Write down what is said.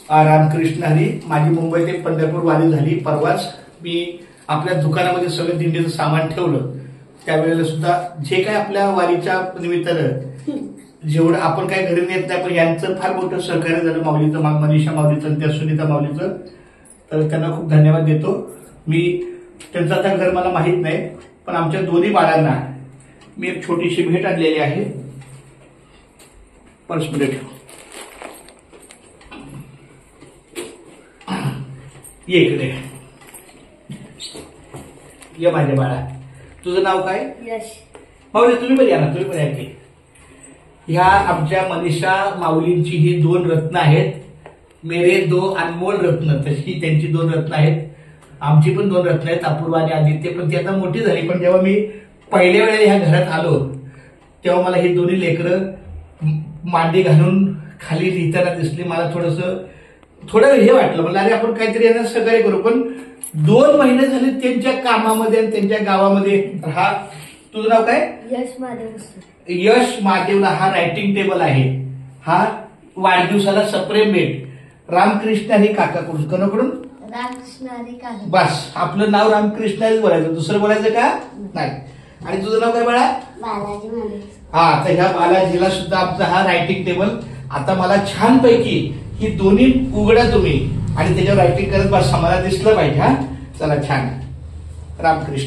रामकृष्ण हरी. माझी मुंबई ते पंढरपूर वारी झाली परवाच. मी आपल्या दुकानामध्ये सगळं दिंडीचं सामान ठेवलं. त्यावेळेला सुद्धा जे काय आपल्या वारीच्या निमित्तानं जेवढं आपण काय घरी नेत नाही, पण यांचं फार मोठं सहकार्य झालं. माऊलीचं, मनीषा माऊलीचं, त्या सुनीता माऊलीचं. तर त्यांना खूप धन्यवाद देतो मी. त्यांचं आता घर मला माहित नाही, पण आमच्या दोन्ही बाळांना मी एक छोटीशी भेट आणलेली आहे. पर्समध्ये ठेव. ये इकडे ये माझ्या बाळा. तुझं नाव काय? यश. माऊली तुम्ही पण या ना, तुम्ही पण या की. ह्या आमच्या मनीषा माऊलींची ही 2 रत्न आहेत. मेरे 2 अनमोल रत्न. तशी त्यांची 2 रत्न आहेत. आमची पण 2 रत्न आहेत, अपूर्वा आणि आदित्य. पण ती आता मोठी झाली. पण जेव्हा मी पहिल्या वेळेला ह्या घरात आलो तेव्हा मला ही दोन्ही लेकरं मांडी घालून खाली लिहिताना दिसली. मला थोडं हे वाटलं. मला अरे आपण काहीतरी यांना सहकार्य करू. पण 2 महिने झाले त्यांच्या कामामध्ये आणि त्यांच्या गावामध्ये. हा तुझं नाव काय? यश महादेव. यश महादेवला हा रायटिंग टेबल आहे. हा वाढदिवसाला सप्रेम भेट रामकृष्ण हरी काकाकडून. कोणाकडून? रामकृष्ण हरी काका. बस आपलं नाव रामकृष्ण हरी बोलायचं, दुसरं बोलायचं का नाही. आणि तुझं नाव काय बाळा? बालाजी महादेव. हा, तर ह्या बालाजीला सुद्धा आमचा हा रायटिंग टेबल. आता मला छानपैकी ही दोन्ही उघडा तुम्ही आणि त्याच्यावर रायटिंग करत बस. मला दिसलं पाहिजे. हा चला छान. रामकृष्ण.